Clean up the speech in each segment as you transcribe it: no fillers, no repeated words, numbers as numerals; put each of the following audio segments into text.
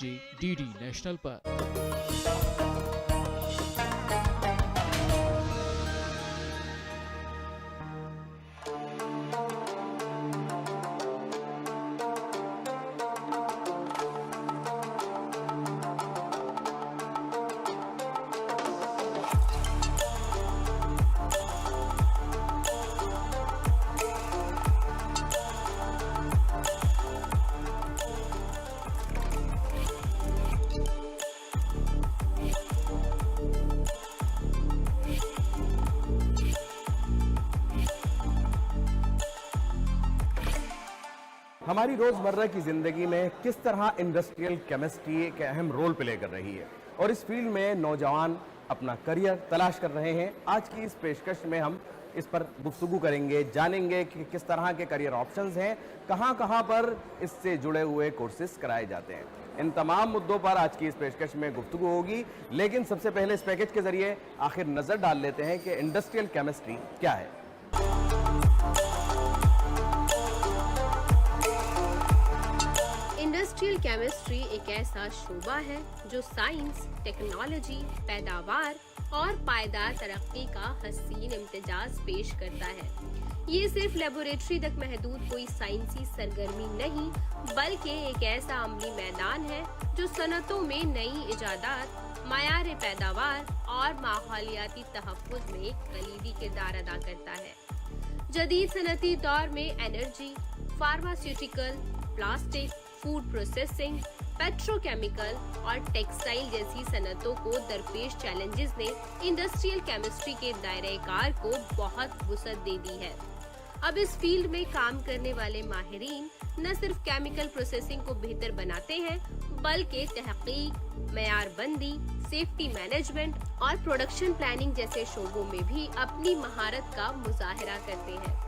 DD national पर। हमारी रोजमर्रा की जिंदगी में किस तरह इंडस्ट्रियल केमिस्ट्री एक अहम रोल प्ले कर रही है और इस फील्ड में नौजवान अपना करियर तलाश कर रहे हैं। आज की इस पेशकश में हम इस पर गुफ्तगू करेंगे, जानेंगे कि किस तरह के करियर ऑप्शंस हैं, कहां पर इससे जुड़े हुए कोर्सेज कराए जाते हैं। इन तमाम मुद्दों पर आज की इस पेशकश में गुफ्तगू होगी, लेकिन सबसे पहले इस पैकेज के जरिए आखिर नजर डाल लेते हैं कि इंडस्ट्रियल केमिस्ट्री क्या है। इंडस्ट्रियल केमिस्ट्री एक ऐसा शोबा है जो साइंस, टेक्नोलॉजी, पैदावार और पायदार तरक्की का हसीन इम्तिजाज पेश करता है। ये सिर्फ लेबोरेटरी तक महदूद कोई साइंसी सरगर्मी नहीं, बल्कि एक ऐसा अमली मैदान है जो सनतों में नई इजादात, मायार पैदावार और माहौलियाती तहफ़्फ़ुज़ में कलीदी किरदार अदा करता है। जदीद सनती दौर में energy, pharmaceutical, plastic, food processing, petrochemical और टेक्सटाइल जैसी सनतों को दरपेश चैलेंजेस ने इंडस्ट्रियल केमिस्ट्री के दायरे कार को बहुत वुसअत दे दी है। अब इस फील्ड में काम करने वाले माहिरीन न सिर्फ केमिकल प्रोसेसिंग को बेहतर बनाते हैं, बल्कि तहकीक, मयारबंदी, सेफ्टी मैनेजमेंट और प्रोडक्शन प्लानिंग जैसे शोबों में भी अपनी महारत का मुजाहरा करते हैं।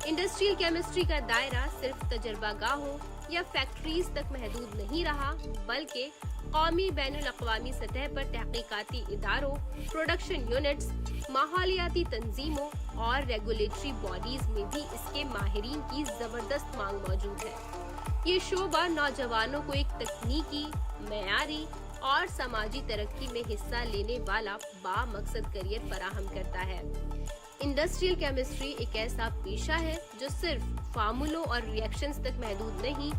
इंडस्ट्रियल केमिस्ट्री का दायरा सिर्फ तजर्बागाहों या फैक्ट्रीज तक महदूद नहीं रहा, बल्कि कौमी बैनुल-अक़वामी सतह पर तहकीकाती इदारों, प्रोडक्शन यूनिट्स, माहौलियाती तंजीमों और रेगुलेटरी बॉडीज में भी इसके माहिरीन की जबरदस्त मांग मौजूद है। ये शोबा नौजवानों को एक तकनीकी, मयारी और समाजी तरक्की में हिस्सा लेने वाला बामकसद करियर फराहम करता है। इंडस्ट्रियल केमिस्ट्री एक ऐसा पेशा है जो सिर्फ फार्मूलों और रिएक्शंस तक महदूद नहीं,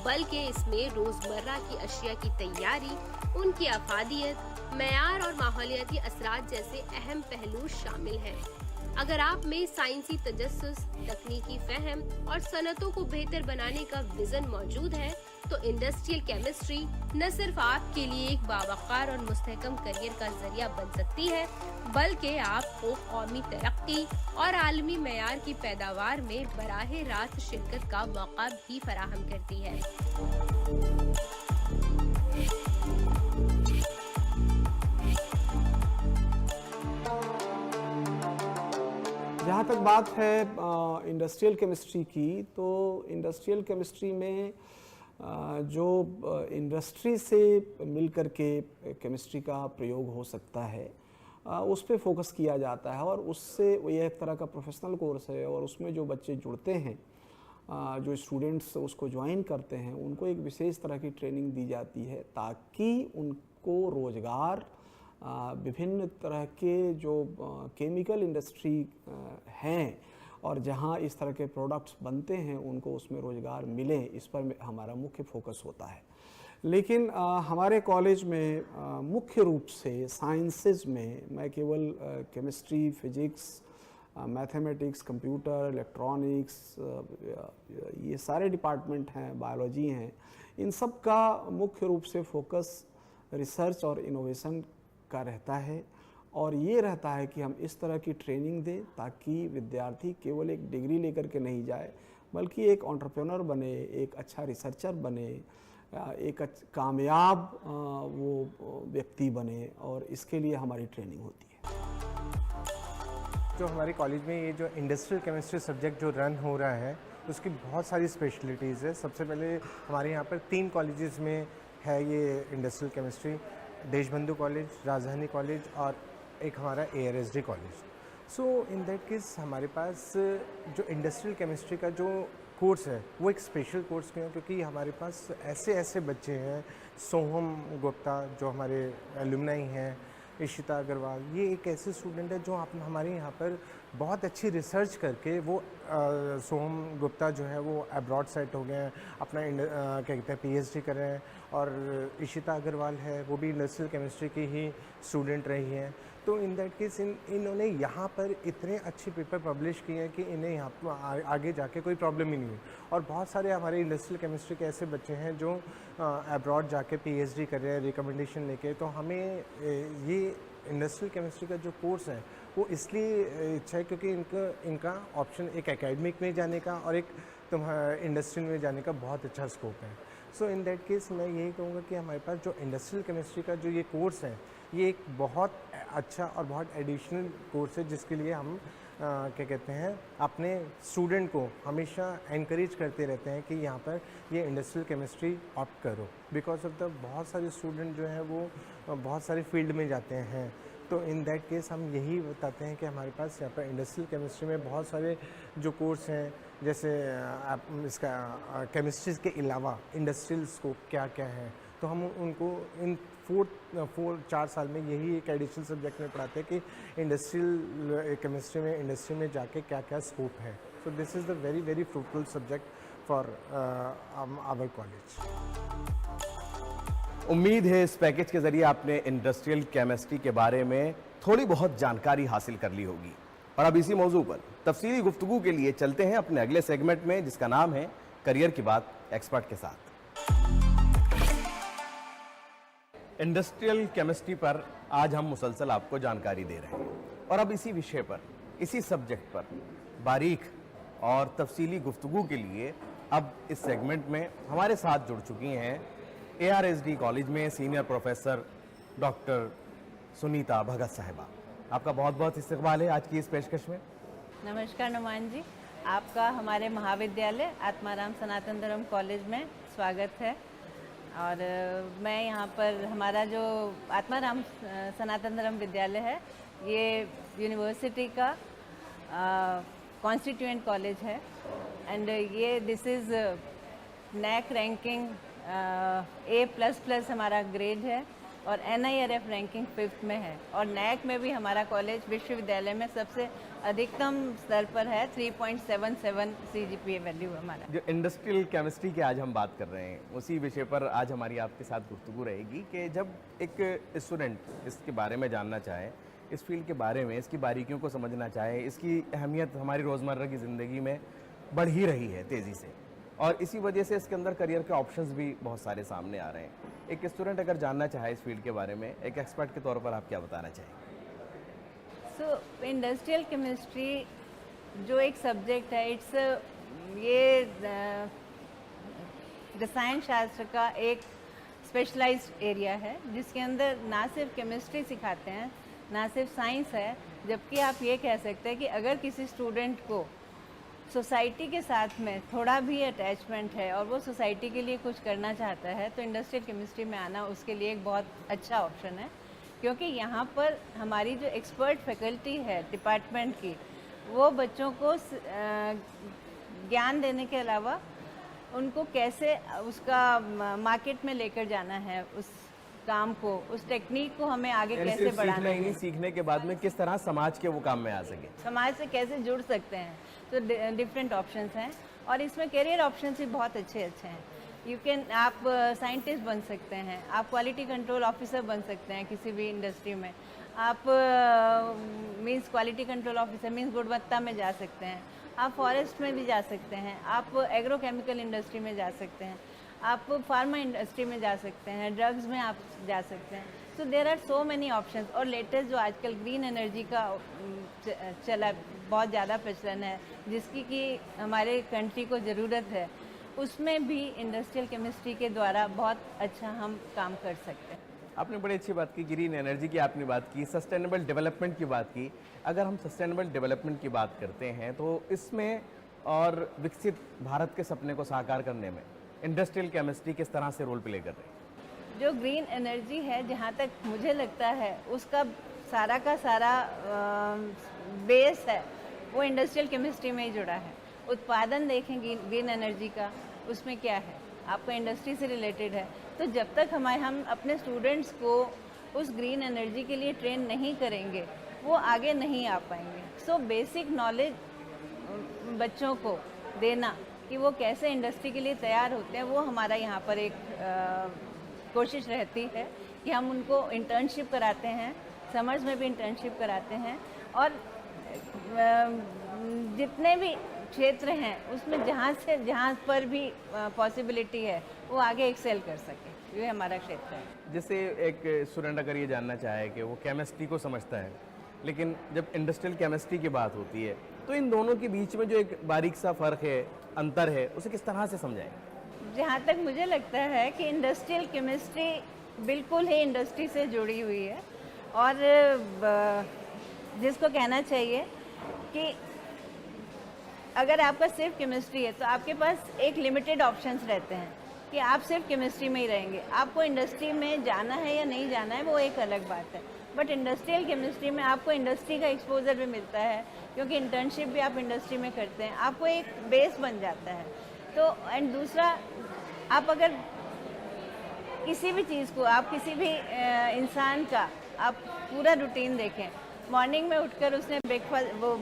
बल्कि इसमें रोजमर्रा की अशिया की तैयारी, उनकी अफादियत, मयार और माहौलियाती असरात जैसे अहम पहलू शामिल हैं। अगर आप में साइंसी तजस्सुस, तकनीकी फहम और सनतों को बेहतर बनाने का विजन मौजूद है, तो इंडस्ट्रियल केमिस्ट्री न सिर्फ आपके लिए एक बावकार और मुस्तहकम करियर का जरिया बन सकती है, बल्कि आपको कौमी तरक्की और आलमी मयार की पैदावार में बराहे रास्त शिरकत का मौका भी फराहम करती है। जहाँ तक बात है इंडस्ट्रियल केमिस्ट्री की, तो इंडस्ट्रियल केमिस्ट्री में जो इंडस्ट्री से मिलकर के केमिस्ट्री का प्रयोग हो सकता है, उस पे फोकस किया जाता है और उससे ये एक तरह का प्रोफेशनल कोर्स है और उसमें जो बच्चे जुड़ते हैं, जो स्टूडेंट्स उसको ज्वाइन करते हैं, उनको एक विशेष तरह की ट्रेनिंग दी जाती है ताकि उनको रोज़गार विभिन्न तरह के जो केमिकल इंडस्ट्री हैं और जहाँ इस तरह के प्रोडक्ट्स बनते हैं उनको उसमें रोज़गार मिले, इस पर हमारा मुख्य फोकस होता है। लेकिन हमारे कॉलेज में मुख्य रूप से साइंसेज में मैं केवल chemistry, physics, mathematics, computer, electronics, ये सारे डिपार्टमेंट हैं, बायोलॉजी हैं, इन सब का मुख्य रूप से फोकस रिसर्च और इनोवेशन का रहता है और ये रहता है कि हम इस तरह की ट्रेनिंग दें ताकि विद्यार्थी केवल एक डिग्री लेकर के नहीं जाए, बल्कि एक एंटरप्रेन्योर बने, एक अच्छा रिसर्चर बने, एक कामयाब वो व्यक्ति बने, और इसके लिए हमारी ट्रेनिंग होती है। जो हमारे कॉलेज में ये जो इंडस्ट्रियल केमिस्ट्री सब्जेक्ट जो रन हो रहा है, उसकी बहुत सारी स्पेशलिटीज़ है। सबसे पहले हमारे यहाँ पर 3 कॉलेजेस में है ये इंडस्ट्रियल केमिस्ट्री, देशबंधु कॉलेज, राजधानी कॉलेज और एक हमारा ARSD college. So in that case हमारे पास जो इंडस्ट्रियल केमिस्ट्री का जो कोर्स है वो एक स्पेशल कोर्स क्यों है, क्योंकि हमारे पास ऐसे ऐसे बच्चे हैं, सोहम गुप्ता जो हमारे एलुमनाई हैं, इशिता अग्रवाल, ये एक ऐसे स्टूडेंट है जो हमारे यहाँ पर बहुत अच्छी रिसर्च करके वो सोहम गुप्ता जो है वो अब्रॉड सेट हो गए हैं, अपना क्या कहते हैं पीएचडी कर रहे हैं, और इशिता अग्रवाल है वो भी इंडस्ट्रियल केमिस्ट्री की ही स्टूडेंट रही हैं। तो इन दैट केस इन्होंने यहाँ पर इतने अच्छे पेपर पब्लिश किए हैं कि इन्हें यहाँ पर आगे जाके कोई प्रॉब्लम ही नहीं है। और बहुत सारे हमारे इंडस्ट्रियल केमिस्ट्री के ऐसे बच्चे हैं जो अब्रॉड जाके पीएचडी कर रहे हैं रिकमेंडेशन लेके। तो हमें ये इंडस्ट्रियल केमिस्ट्री का जो कोर्स है वो इसलिए अच्छा है क्योंकि इनका ऑप्शन एक एकेडमिक में जाने का और एक इंडस्ट्री में जाने का बहुत अच्छा स्कोप है। सो इन दैट केस मैं यही कहूँगा कि हमारे पास जो इंडस्ट्रियल केमिस्ट्री का जो ये कोर्स है ये एक बहुत अच्छा और बहुत एडिशनल कोर्स है, जिसके लिए हम क्या कहते हैं अपने स्टूडेंट को हमेशा एनकरेज करते रहते हैं कि यहाँ पर ये इंडस्ट्रियल केमिस्ट्री ऑप्ट करो, बिकॉज ऑफ द बहुत सारे स्टूडेंट जो हैं वो बहुत सारे फील्ड में जाते हैं। तो इन दैट केस हम यही बताते हैं कि हमारे पास यहाँ पर इंडस्ट्रियल केमिस्ट्री में बहुत सारे जो कोर्स हैं, जैसे इसका केमिस्ट्री के अलावा इंडस्ट्रियल स्कोप क्या क्या है, तो हम उनको इन 4 साल में यही एक एडिशनल सब्जेक्ट में पढ़ाते हैं कि इंडस्ट्रियल केमिस्ट्री में इंडस्ट्री में जाके क्या क्या स्कोप है। So this is the very very fruitful subject for our college. उम्मीद है इस पैकेज के जरिए आपने इंडस्ट्रियल केमिस्ट्री के बारे में थोड़ी बहुत जानकारी हासिल कर ली होगी। और अब इसी मौजू पर तफसीली गुफ्तगू के लिए चलते हैं अपने अगले सेगमेंट में, जिसका नाम है करियर की बात एक्सपर्ट के साथ। इंडस्ट्रियल केमिस्ट्री पर आज हम मुसलसल आपको जानकारी दे रहे हैं और अब इसी विषय पर, इसी सब्जेक्ट पर बारीक और तफसीली गुफ्तगू के लिए अब इस सेगमेंट में हमारे साथ जुड़ चुकी हैं ARSD कॉलेज में सीनियर प्रोफेसर डॉक्टर सुनीता भगत साहिबा। आपका बहुत बहुत इस्तकबाल है आज की इस पेशकश में। नमस्कार नुमान जी, आपका हमारे महाविद्यालय आत्माराम सनातन धर्म कॉलेज में स्वागत है। और मैं यहाँ पर हमारा जो आत्माराम सनातन धर्म विद्यालय है ये यूनिवर्सिटी का कॉन्स्टिट्यूएंट कॉलेज है एंड ये this is NAAC ranking A++ हमारा ग्रेड है और NIRF रैंकिंग 5th में है और NAAC में भी हमारा कॉलेज विश्वविद्यालय में सबसे अधिकतम स्तर पर है। 3.77 CGPA वैल्यू हमारा। जो इंडस्ट्रियल केमिस्ट्री की आज हम बात कर रहे हैं उसी विषय पर आज हमारी आपके साथ गुफ्तगू रहेगी कि जब एक स्टूडेंट इसके बारे में जानना चाहे, इस फील्ड के बारे में, इसकी बारीकियों को समझना चाहे, इसकी अहमियत हमारी रोज़मर्रा की ज़िंदगी में बढ़ ही रही है तेज़ी से और इसी वजह से इसके अंदर करियर के ऑप्शंस भी बहुत सारे सामने आ रहे हैं। एक स्टूडेंट अगर जानना चाहे इस फील्ड के बारे में, एक एक्सपर्ट के तौर पर आप क्या बताना चाहेंगे? सो इंडस्ट्रियल केमिस्ट्री जो एक सब्जेक्ट है, इट्स ये रसायन शास्त्र का एक स्पेशलाइज्ड एरिया है जिसके अंदर ना सिर्फ केमिस्ट्री सिखाते हैं, ना सिर्फ साइंस है, जबकि आप ये कह सकते हैं कि अगर किसी स्टूडेंट को सोसाइटी के साथ में थोड़ा भी अटैचमेंट है और वो सोसाइटी के लिए कुछ करना चाहता है तो इंडस्ट्रियल केमिस्ट्री में आना उसके लिए एक बहुत अच्छा ऑप्शन है, क्योंकि यहाँ पर हमारी जो एक्सपर्ट फैकल्टी है डिपार्टमेंट की, वो बच्चों को ज्ञान देने के अलावा उनको कैसे उसका मार्केट में लेकर जाना है, उस काम को, उस टेक्निक को हमें आगे कैसे बढ़ाना है, सीखने के बाद में किस तरह समाज के वो काम में आ सके, समाज से कैसे जुड़ सकते हैं। तो डिफरेंट ऑप्शंस हैं और इसमें करियर ऑप्शंस भी बहुत अच्छे हैं। यू कैन, आप साइंटिस्ट बन सकते हैं, आप क्वालिटी कंट्रोल ऑफिसर बन सकते हैं किसी भी इंडस्ट्री में, आप means quality control officer means गुणवत्ता में जा सकते हैं, आप फॉरेस्ट में भी जा सकते हैं, आप एग्रोकेमिकल इंडस्ट्री में जा सकते हैं, आप फार्मा इंडस्ट्री में जा सकते हैं, ड्रग्स में आप जा सकते हैं। सो there are so many options. और लेटेस्ट जो आजकल ग्रीन एनर्जी का चला बहुत ज़्यादा प्रचलन है, जिसकी कि हमारे कंट्री को ज़रूरत है, उसमें भी इंडस्ट्रियल केमिस्ट्री के द्वारा बहुत अच्छा हम काम कर सकते हैं। आपने बड़ी अच्छी बात की, ग्रीन एनर्जी की आपने बात की, सस्टेनेबल डेवलपमेंट की बात की। अगर हम सस्टेनेबल डेवलपमेंट की बात करते हैं तो इसमें और विकसित भारत के सपने को साकार करने में इंडस्ट्रियल केमिस्ट्री किस तरह से रोल प्ले कर रही है? जो ग्रीन एनर्जी है, जहाँ तक मुझे लगता है उसका सारा का सारा बेस है वो इंडस्ट्रियल केमिस्ट्री में ही जुड़ा है। उत्पादन देखें ग्रीन एनर्जी का, उसमें क्या है, आपका इंडस्ट्री से रिलेटेड है। तो जब तक हम अपने स्टूडेंट्स को उस ग्रीन एनर्जी के लिए ट्रेन नहीं करेंगे, वो आगे नहीं आ पाएंगे। सो बेसिक नॉलेज बच्चों को देना कि वो कैसे इंडस्ट्री के लिए तैयार होते हैं, वो हमारा यहाँ पर एक कोशिश रहती है कि हम उनको इंटर्नशिप कराते हैं, समर्स में भी इंटर्नशिप कराते हैं, और जितने भी क्षेत्र हैं उसमें जहाँ पर भी पॉसिबिलिटी है वो आगे एक्सेल कर सके, ये हमारा क्षेत्र है। जैसे एक स्टूडेंट अगर ये जानना चाहे कि वो केमिस्ट्री को समझता है, लेकिन जब इंडस्ट्रियल केमिस्ट्री की बात होती है तो इन दोनों के बीच में जो एक बारीक सा फ़र्क है, अंतर है, उसे किस तरह से समझाएंगे? जहाँ तक मुझे लगता है कि इंडस्ट्रियल केमिस्ट्री बिल्कुल ही इंडस्ट्री से जुड़ी हुई है, और जिसको कहना चाहिए कि अगर आपका सिर्फ केमिस्ट्री है तो आपके पास एक लिमिटेड ऑप्शंस रहते हैं कि आप सिर्फ केमिस्ट्री में ही रहेंगे। आपको इंडस्ट्री में जाना है या नहीं जाना है वो एक अलग बात है, बट इंडस्ट्रियल केमिस्ट्री में आपको इंडस्ट्री का एक्सपोजर भी मिलता है, क्योंकि इंटर्नशिप भी आप इंडस्ट्री में करते हैं, आपको एक बेस बन जाता है। तो एंड दूसरा, आप अगर किसी भी चीज़ को, आप किसी भी इंसान का आप पूरा रूटीन देखें, मॉर्निंग में उठकर उसने ब्रेकफास्ट, वो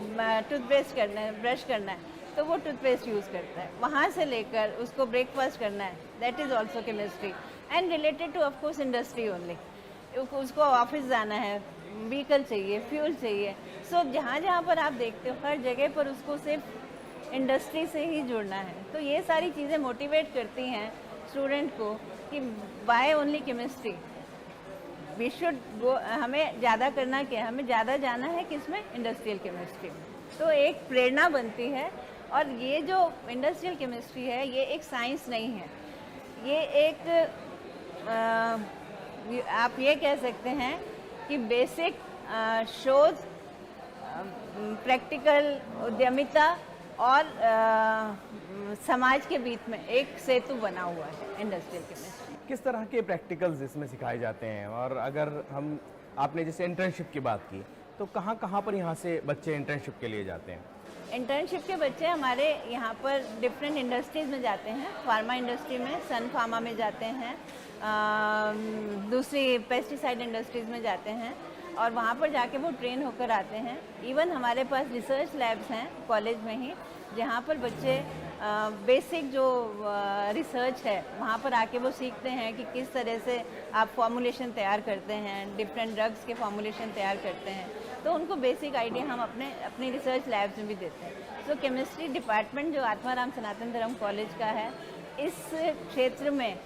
टूथपेस्ट करना है, ब्रश करना है, तो वो टूथपेस्ट यूज़ करता है, वहाँ से लेकर उसको ब्रेकफास्ट करना है, that is also chemistry and related to of course industry only. उसको ऑफिस जाना है, व्हीकल चाहिए, फ्यूल चाहिए, सो जहाँ जहाँ पर आप देखते हो हर जगह पर उसको सिर्फ इंडस्ट्री से ही जुड़ना है। तो ये सारी चीज़ें मोटिवेट करती हैं स्टूडेंट को कि by only chemistry we should go, हमें ज़्यादा करना क्या है, हमें ज़्यादा जाना है किसमें, इंडस्ट्रियल केमिस्ट्री में। तो एक प्रेरणा बनती है, और ये जो इंडस्ट्रियल केमिस्ट्री है ये एक साइंस नहीं है, ये एक आप ये कह सकते हैं कि बेसिक शोध, प्रैक्टिकल उद्यमिता और समाज के बीच में एक सेतु बना हुआ है इंडस्ट्रियल केमिस्ट्री। किस तरह के प्रैक्टिकल्स इसमें सिखाए जाते हैं? और अगर हम, आपने जैसे इंटर्नशिप की बात की, तो कहाँ कहाँ पर यहाँ से बच्चे इंटर्नशिप के लिए जाते हैं? इंटर्नशिप के बच्चे हमारे यहाँ पर डिफरेंट इंडस्ट्रीज़ में जाते हैं। फार्मा इंडस्ट्री में, सन फार्मा में जाते हैं, दूसरी पेस्टिसाइड इंडस्ट्रीज़ में जाते हैं, और वहाँ पर जाके वो ट्रेन होकर आते हैं। इवन हमारे पास रिसर्च लैब्स हैं कॉलेज में ही, जहाँ पर बच्चे बेसिक जो रिसर्च है वहाँ पर आके वो सीखते हैं कि किस तरह से आप फॉर्मुलेशन तैयार करते हैं, डिफरेंट ड्रग्स के फॉर्मुलेशन तैयार करते हैं। तो उनको बेसिक आइडिया हम अपने रिसर्च लैब्स में भी देते हैं। तो केमिस्ट्री डिपार्टमेंट जो आत्माराम सनातन धर्म कॉलेज का है, इस क्षेत्र में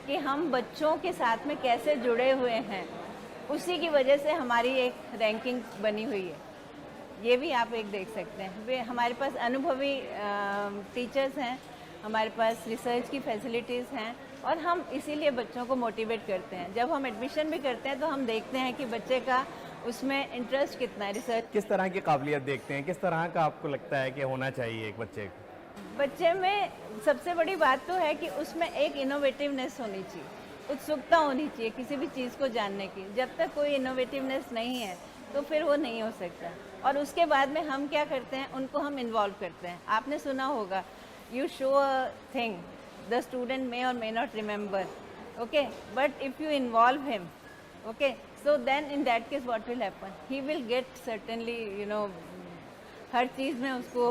कि हम बच्चों के साथ में कैसे जुड़े हुए हैं, उसी की वजह से हमारी एक रैंकिंग बनी हुई है। ये भी आप एक देख सकते हैं। वे हमारे पास अनुभवी टीचर्स हैं, हमारे पास रिसर्च की फैसिलिटीज़ हैं, और हम इसीलिए बच्चों को मोटिवेट करते हैं। जब हम एडमिशन भी करते हैं तो हम देखते हैं कि बच्चे का उसमें इंटरेस्ट कितना है। रिसर्च किस तरह की काबिलियत देखते हैं, किस तरह का आपको लगता है कि होना चाहिए एक बच्चे को? बच्चे में सबसे बड़ी बात तो है कि उसमें एक इनोवेटिवनेस होनी चाहिए, उत्सुकता होनी चाहिए किसी भी चीज़ को जानने की। जब तक कोई इनोवेटिवनेस नहीं है तो फिर वो नहीं हो सकता। और उसके बाद में हम क्या करते हैं, उनको हम इन्वॉल्व करते हैं। आपने सुना होगा, you show a thing, the student मे और may not remember, okay, but if you involve him, okay, so then in that case what will happen, he will get certainly, you know, हर चीज़ में उसको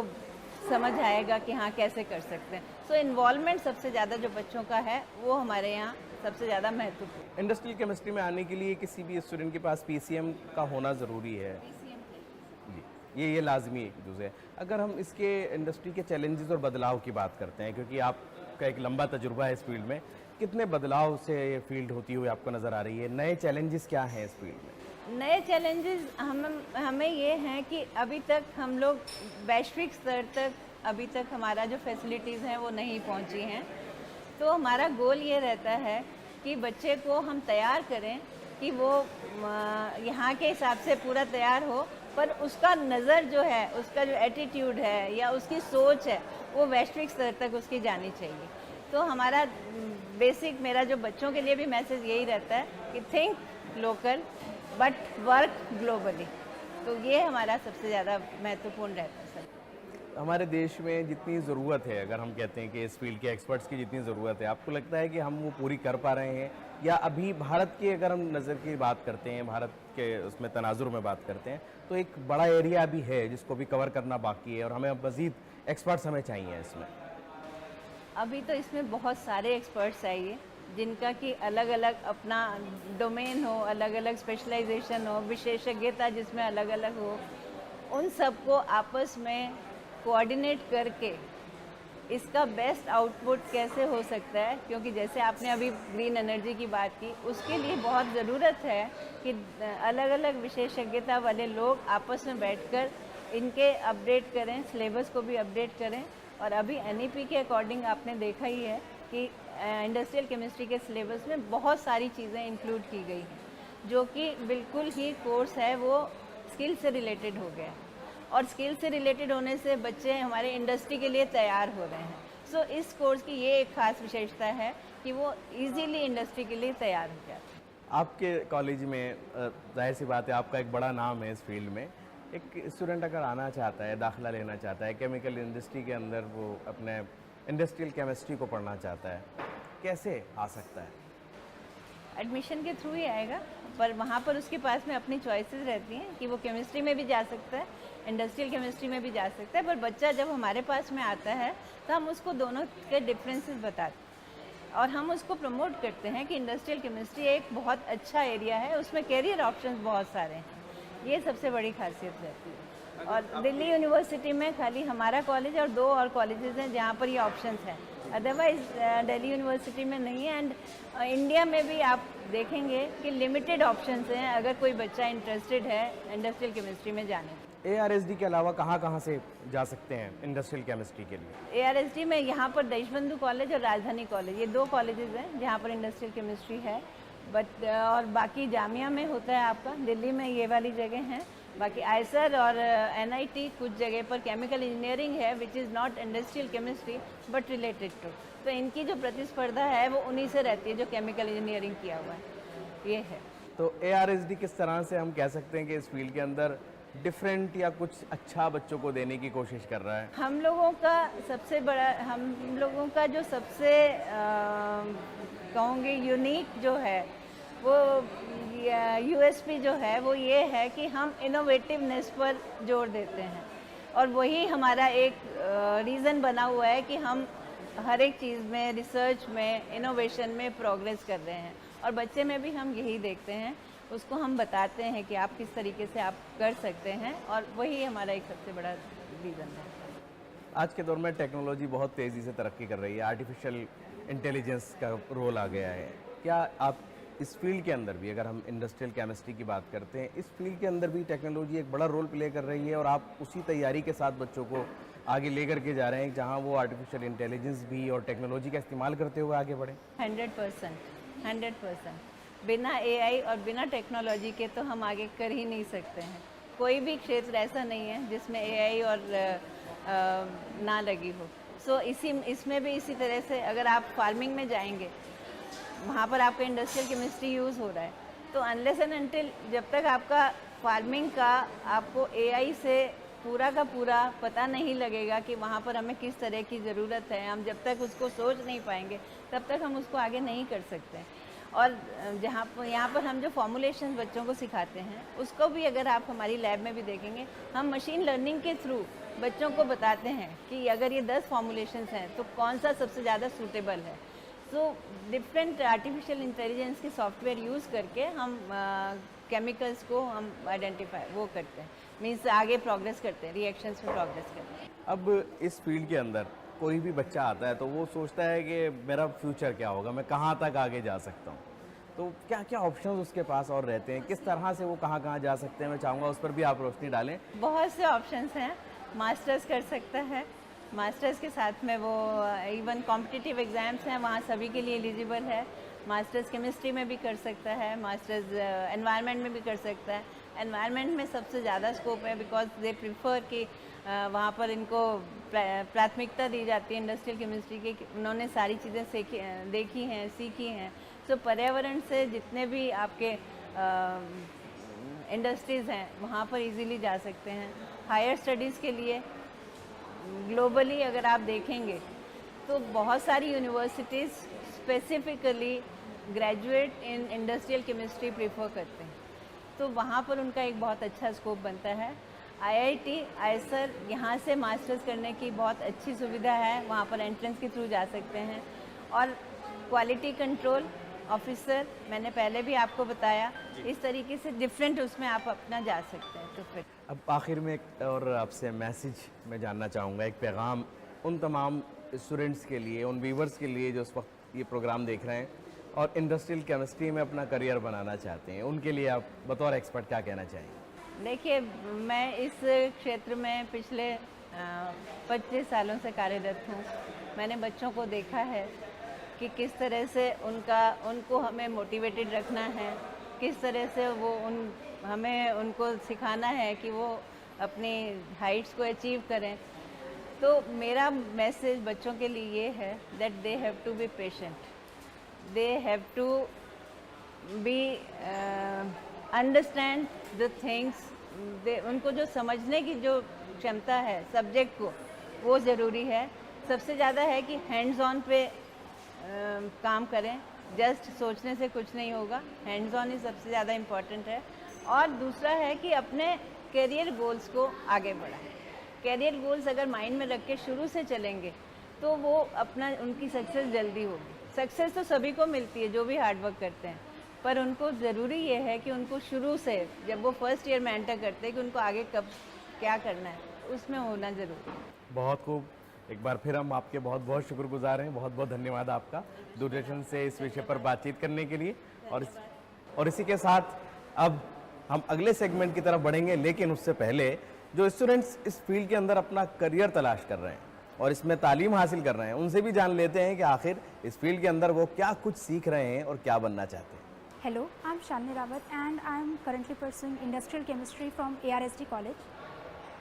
समझ आएगा कि हाँ कैसे कर सकते हैं। सो इन्वॉल्वमेंट सबसे ज़्यादा जो बच्चों का है वो हमारे यहाँ सबसे ज़्यादा महत्वपूर्ण। इंडस्ट्रियल केमिस्ट्री में आने के लिए किसी भी स्टूडेंट के पास पीसीएम का होना ज़रूरी है जी, ये लाजमी एक दूसरे। अगर हम इसके इंडस्ट्री के चैलेंजेस और बदलाव की बात करते हैं, क्योंकि आपका एक लंबा तजुर्बा है इस फील्ड में, कितने बदलाव से ये फील्ड होती हुई आपको नज़र आ रही है? नए चैलेंजेस क्या हैं इस फील्ड में? नए चैलेंजेस हमें ये हैं कि अभी तक हम लोग वैश्विक स्तर तक, अभी तक हमारा जो फैसिलिटीज़ हैं वो नहीं पहुंची हैं। तो हमारा गोल ये रहता है कि बच्चे को हम तैयार करें कि वो यहाँ के हिसाब से पूरा तैयार हो, पर उसका नज़र जो है, उसका जो एटीट्यूड है या उसकी सोच है, वो वैश्विक स्तर तक उसकी जानी चाहिए। तो हमारा बेसिक, मेरा जो बच्चों के लिए भी मैसेज यही रहता है कि think local but work globally. तो ये हमारा सबसे ज़्यादा महत्वपूर्ण रहता है सर। हमारे देश में जितनी ज़रूरत है, अगर हम कहते हैं कि इस फील्ड के एक्सपर्ट्स की जितनी ज़रूरत है, आपको लगता है कि हम वो पूरी कर पा रहे हैं, या अभी भारत की अगर हम नज़र की बात करते हैं, भारत के उसमें तनाजुर में बात करते हैं, तो एक बड़ा एरिया अभी है जिसको भी कवर करना बाकी है और हमें मज़ीद एक्सपर्ट्स हमें चाहिए इसमें? अभी तो इसमें बहुत सारे एक्सपर्ट्स चाहिए जिनका कि अलग अलग अपना डोमेन हो, अलग अलग स्पेशलाइजेशन हो, विशेषज्ञता जिसमें अलग अलग हो, उन सबको आपस में कोऑर्डिनेट करके इसका बेस्ट आउटपुट कैसे हो सकता है, क्योंकि जैसे आपने अभी ग्रीन एनर्जी की बात की, उसके लिए बहुत ज़रूरत है कि अलग अलग विशेषज्ञता वाले लोग आपस में बैठकर इनके अपडेट करें, सिलेबस को भी अपडेट करें। और अभी NEP के अकॉर्डिंग आपने देखा ही है कि इंडस्ट्रियल केमिस्ट्री के सिलेबस में बहुत सारी चीज़ें इंक्लूड की गई हैं, जो कि बिल्कुल ही कोर्स है वो स्किल से रिलेटेड हो गया है, और स्किल से रिलेटेड होने से बच्चे हमारे इंडस्ट्री के लिए तैयार हो रहे हैं। सो इस कोर्स की ये एक ख़ास विशेषता है कि वो इजीली इंडस्ट्री के लिए तैयार हो जाते हैं। आपके कॉलेज में जाहिर सी बात है, आपका एक बड़ा नाम है इस फील्ड में। एक स्टूडेंट अगर आना चाहता है, दाखिला लेना चाहता है केमिकल इंडस्ट्री के अंदर, वो अपने इंडस्ट्रियल केमिस्ट्री को पढ़ना चाहता है, कैसे आ सकता है? एडमिशन के थ्रू ही आएगा, पर वहाँ पर उसके पास में अपनी चॉइसेस रहती हैं कि वो केमिस्ट्री में भी जा सकता है, इंडस्ट्रियल केमिस्ट्री में भी जा सकता है। पर बच्चा जब हमारे पास में आता है तो हम उसको दोनों के डिफरेंसेस बताते हैं और हम उसको प्रमोट करते हैं कि इंडस्ट्रियल केमिस्ट्री एक बहुत अच्छा एरिया है, उसमें कैरियर ऑप्शंस बहुत सारे हैं। ये सबसे बड़ी खासियत रहती है। और दिल्ली यूनिवर्सिटी में खाली हमारा कॉलेज और 2 और कॉलेजेस हैं जहाँ पर ये ऑप्शंस हैं, अदरवाइज दिल्ली यूनिवर्सिटी में नहीं है। एंड इंडिया में भी आप देखेंगे कि लिमिटेड ऑप्शंस हैं अगर कोई बच्चा इंटरेस्टेड है इंडस्ट्रियल केमिस्ट्री में जाने में। ARSD के अलावा कहाँ से जा सकते हैं इंडस्ट्रियल केमिस्ट्री के लिए? ARSD में यहाँ पर देशबंधु कॉलेज और राजधानी कॉलेज, ये 2 कॉलेजेस हैं जहाँ पर इंडस्ट्रियल केमिस्ट्री है। बट और बाकी जामिया में होता है आपका, दिल्ली में ये वाली जगह हैं। बाकी आईसर और NIT कुछ जगह पर केमिकल इंजीनियरिंग है which is not industrial chemistry but related to, तो इनकी जो प्रतिस्पर्धा है वो उन्हीं से रहती है जो केमिकल इंजीनियरिंग किया हुआ है, ये है। तो ARSD किस तरह से हम कह सकते हैं कि इस फील्ड के अंदर डिफरेंट या कुछ अच्छा बच्चों को देने की कोशिश कर रहा है? हम लोगों का सबसे बड़ा, हम लोगों का जो सबसे कहूँगी यूनिक जो है वो USP जो है वो ये है कि हम इनोवेटिवनेस पर जोर देते हैं, और वही हमारा एक रीज़न बना हुआ है कि हम हर एक चीज़ में, रिसर्च में, इनोवेशन में प्रोग्रेस कर रहे हैं। और बच्चे में भी हम यही देखते हैं, उसको हम बताते हैं कि आप किस तरीके से आप कर सकते हैं, और वही हमारा एक सबसे बड़ा रीज़न है। आज के दौर में टेक्नोलॉजी बहुत तेज़ी से तरक्की कर रही है, आर्टिफिशियल इंटेलिजेंस का रोल आ गया है। क्या आप इस फील्ड के अंदर भी, अगर हम इंडस्ट्रियल केमिस्ट्री की बात करते हैं, इस फील्ड के अंदर भी टेक्नोलॉजी एक बड़ा रोल प्ले कर रही है और आप उसी तैयारी के साथ बच्चों को आगे लेकर के जा रहे हैं जहां वो आर्टिफिशियल इंटेलिजेंस भी और टेक्नोलॉजी का इस्तेमाल करते हुए आगे बढ़े? 100%। बिना AI और बिना टेक्नोलॉजी के तो हम आगे कर ही नहीं सकते हैं। कोई भी क्षेत्र ऐसा नहीं है जिसमें AI और ना लगी हो। सो इसमें भी इसी तरह से अगर आप फार्मिंग में जाएंगे, वहाँ पर आपका इंडस्ट्रियल केमिस्ट्री यूज़ हो रहा है, तो अनलेस एंड अनटिल जब तक आपका फार्मिंग का आपको AI से पूरा का पूरा पता नहीं लगेगा कि वहाँ पर हमें किस तरह की ज़रूरत है, हम जब तक उसको सोच नहीं पाएंगे तब तक हम उसको आगे नहीं कर सकते। और यहाँ पर हम जो फॉर्मुलेशन बच्चों को सिखाते हैं उसको भी अगर आप हमारी लैब में भी देखेंगे, हम मशीन लर्निंग के थ्रू बच्चों को बताते हैं कि अगर ये 10 फॉर्मुलेशंस हैं तो कौन सा सबसे ज़्यादा सूटेबल है। सो डिफरेंट आर्टिफिशियल इंटेलिजेंस के सॉफ्टवेयर यूज़ करके हम केमिकल्स को हम आइडेंटिफाई वो करते हैं, मीन्स आगे प्रोग्रेस करते हैं, रिएक्शंस में प्रोग्रेस करते हैं। अब इस फील्ड के अंदर कोई भी बच्चा आता है तो वो सोचता है कि मेरा फ्यूचर क्या होगा, मैं कहाँ तक आगे जा सकता हूँ, तो क्या क्या ऑप्शंस उसके पास और रहते हैं, किस तरह से वो कहाँ कहाँ जा सकते हैं? मैं चाहूँगा उस पर भी आप रोशनी डालें। बहुत से ऑप्शंस हैं। मास्टर्स कर सकता है, मास्टर्स के साथ में वो इवन कॉम्पिटिटिव एग्ज़ाम्स हैं वहाँ सभी के लिए एलिजिबल है। मास्टर्स केमिस्ट्री में भी कर सकता है, मास्टर्स एनवायरनमेंट में भी कर सकता है। एनवायरनमेंट में सबसे ज़्यादा स्कोप है बिकॉज दे प्रिफर कि वहाँ पर इनको प्राथमिकता दी जाती है इंडस्ट्रियल केमिस्ट्री की, उन्होंने सारी चीज़ें देखी हैं, सीखी हैं। तो पर्यावरण से जितने भी आपके इंडस्ट्रीज़ हैं वहाँ पर इजीली जा सकते हैं। हायर स्टडीज़ के लिए ग्लोबली अगर आप देखेंगे तो बहुत सारी universities specifically graduate in industrial chemistry prefer करते हैं, तो वहाँ पर उनका एक बहुत अच्छा स्कोप बनता है। IIT आईएसआर यहाँ से मास्टर्स करने की बहुत अच्छी सुविधा है, वहाँ पर एंट्रेंस के थ्रू जा सकते हैं। और क्वालिटी कंट्रोल ऑफिसर मैंने पहले भी आपको बताया, इस तरीके से डिफरेंट उसमें आप अपना जा सकते हैं। तो फिर अब आखिर में एक और आपसे मैसेज मैं जानना चाहूँगा, एक पैगाम उन तमाम स्टूडेंट्स के लिए, उन व्यूवर्स के लिए जो इस वक्त ये प्रोग्राम देख रहे हैं और इंडस्ट्रियल केमिस्ट्री में अपना करियर बनाना चाहते हैं, उनके लिए आप बतौर एक्सपर्ट क्या कहना चाहेंगे? देखिए, मैं इस क्षेत्र में पिछले 25 सालों से कार्यरत हूँ। मैंने बच्चों को देखा है कि किस तरह से उनको हमें मोटिवेटेड रखना है, किस तरह से हमें उनको सिखाना है कि वो अपनी हाइट्स को अचीव करें। तो मेरा मैसेज बच्चों के लिए ये है that they have to be patient, they have to be understand the things. उनको जो समझने की जो क्षमता है सब्जेक्ट को, वो ज़रूरी है। सबसे ज़्यादा है कि हैंड्स ऑन पे काम करें, जस्ट सोचने से कुछ नहीं होगा, हैंड्स ऑन ही सबसे ज़्यादा इम्पॉर्टेंट है। और दूसरा है कि अपने करियर गोल्स को आगे बढ़ाएं। करियर गोल्स अगर माइंड में रख के शुरू से चलेंगे तो वो उनकी सक्सेस जल्दी होगी। सक्सेस तो सभी को मिलती है जो भी हार्ड वर्क करते हैं, पर उनको ज़रूरी ये है कि उनको शुरू से जब वो फर्स्ट ईयर में एंटर करते हैं कि उनको आगे कब क्या करना है, उसमें होना ज़रूरी है। बहुत खूब। एक बार फिर हम आपके बहुत बहुत शुक्रगुजार हैं, बहुत बहुत धन्यवाद आपका दूरदर्शन से इस विषय पर बातचीत करने के लिए। और इसी के साथ अब हम अगले सेगमेंट की तरफ बढ़ेंगे, लेकिन उससे पहले जो स्टूडेंट्स इस फील्ड के अंदर अपना करियर तलाश कर रहे हैं और इसमें तालीम हासिल कर रहे हैं, उनसे भी जान लेते हैं कि आखिर इस फील्ड के अंदर वो क्या कुछ सीख रहे हैं और क्या बनना चाहते हैं। Hello, I'm Shalini Rawat and I'm currently pursuing industrial chemistry from ARSD College.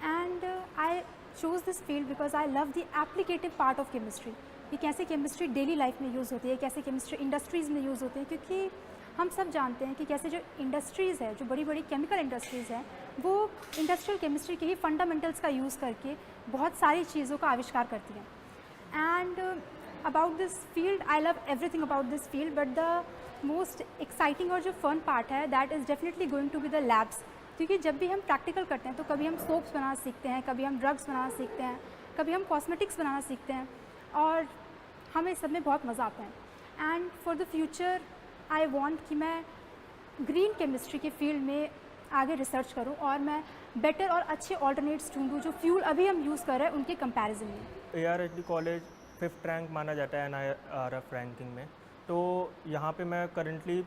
And I chose this field because I love the applicative part of chemistry. कि कैसे केमिस्ट्री डेली लाइफ में यूज़ होती है, कैसे केमिस्ट्री इंडस्ट्रीज़ में use होती है, क्योंकि हम सब जानते हैं कि कैसे जो इंडस्ट्रीज़ है, जो बड़ी बड़ी केमिकल इंडस्ट्रीज़ हैं, वो इंडस्ट्रियल केमिस्ट्री के ही फंडामेंटल्स का यूज़ करके बहुत सारी चीज़ों का आविष्कार करती हैं। And about this field, I love everything about this field, but the most exciting और जो फन पार्ट है that is definitely going to be the labs. क्योंकि जब भी हम प्रैक्टिकल करते हैं तो कभी हम सोप्स बनाना सीखते हैं, कभी हम ड्रग्स बनाना सीखते हैं, कभी हम कॉस्मेटिक्स बनाना सीखते हैं, और हमें सब में बहुत मज़ा आता है। And for the future I want कि मैं ग्रीन केमिस्ट्री के फील्ड में आगे रिसर्च करूं और मैं बेटर और अच्छे ऑल्टरनेट्स ढूंढूं जो फ्यूल अभी हम यूज़ कर रहे हैं उनके कंपैरिजन में। ARSD कॉलेज 5th रैंक माना जाता है NIRF रैंकिंग में। तो यहाँ पे मैं करेंटली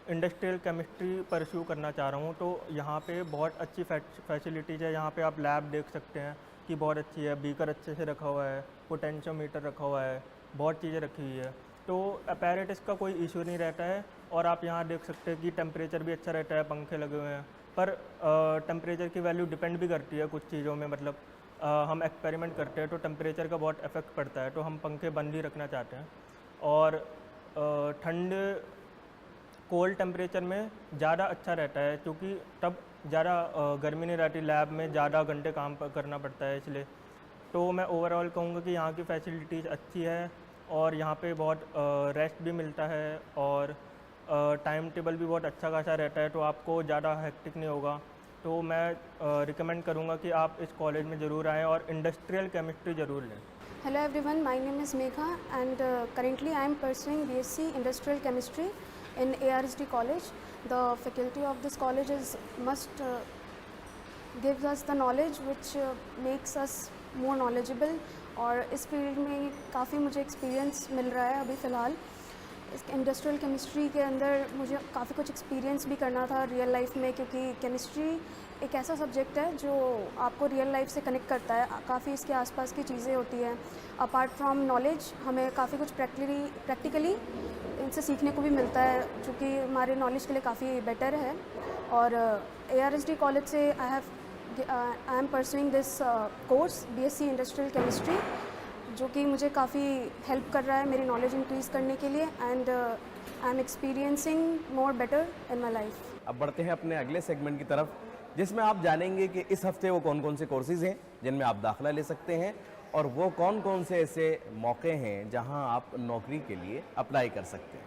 इंडस्ट्रियल केमिस्ट्री परस्यू करना चाह रहा हूँ। तो यहाँ पे बहुत अच्छी फैसिलिटीज़ है। यहाँ पे आप लैब देख सकते हैं कि बहुत अच्छी है, बीकर अच्छे से रखा हुआ है, पोटेंशियोमीटर रखा हुआ है, बहुत चीज़ें रखी हुई है। तो अपैरेटस का कोई इशू नहीं रहता है। और आप यहाँ देख सकते हैं कि टेम्परेचर भी अच्छा रहता है, पंखे लगे हुए हैं। पर टेम्परेचर की वैल्यू डिपेंड भी करती है कुछ चीज़ों में, मतलब हम एक्सपेरिमेंट करते हैं तो टेम्परेचर का बहुत इफेक्ट पड़ता है, तो हम पंखे बंद ही रखना चाहते हैं। और ठंड कोल्ड टेम्परेचर में ज़्यादा अच्छा रहता है, क्योंकि तब ज़्यादा गर्मी नहीं रहती, लैब में ज़्यादा घंटे काम करना पड़ता है, इसलिए। तो मैं ओवरऑल कहूँगा कि यहाँ की फैसिलिटीज़ अच्छी है और यहाँ पे बहुत रेस्ट भी मिलता है और टाइम टेबल भी बहुत अच्छा खासा रहता है, तो आपको ज़्यादा हेक्टिक नहीं होगा। तो मैं रिकमेंड करूँगा कि आप इस कॉलेज में ज़रूर आएँ और इंडस्ट्रियल केमिस्ट्री ज़रूर लें। Hello everyone, my name is Megha and currently I am pursuing BSc Industrial Chemistry in ARSD College. The faculty of this college must gives us the knowledge which makes us more knowledgeable, और इस field में काफ़ी मुझे experience मिल रहा है अभी फ़िलहाल। इस इंडस्ट्रियल केमिस्ट्री के अंदर मुझे काफ़ी कुछ एक्सपीरियंस भी करना था रियल लाइफ में, क्योंकि केमिस्ट्री एक ऐसा सब्जेक्ट है जो आपको रियल लाइफ से कनेक्ट करता है। काफ़ी इसके आसपास की चीज़ें होती हैं। अपार्ट फ्रॉम नॉलेज हमें काफ़ी कुछ प्रैक्टिकली इनसे सीखने को भी मिलता है, जो कि हमारे नॉलेज के लिए काफ़ी बेटर है। और ARSD कॉलेज से I am pursuing this course BSc industrial chemistry, जो कि मुझे काफ़ी हेल्प कर रहा है मेरी नॉलेज इंक्रीज़ करने के लिए, and I am experiencing more better in my life. अब बढ़ते हैं अपने अगले सेगमेंट की तरफ, जिसमें आप जानेंगे कि इस हफ्ते वो कौन कौन से कोर्सेज हैं जिनमें आप दाखिला ले सकते हैं और वो कौन कौन से ऐसे मौके हैं जहां आप नौकरी के लिए अप्लाई कर सकते हैं।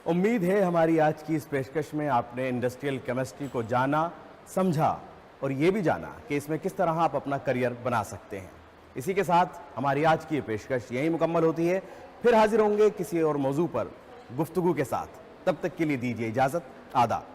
उम्मीद है हमारी आज की इस पेशकश में आपने इंडस्ट्रियल केमिस्ट्री को जाना, समझा और ये भी जाना कि इसमें किस तरह आप अपना करियर बना सकते हैं। इसी के साथ हमारी आज की ये पेशकश यहीं मुकम्मल होती है। फिर हाजिर होंगे किसी और मौजू पर गुफ्तगू के साथ। तब तक के लिए दीजिए इजाज़त। आदाब।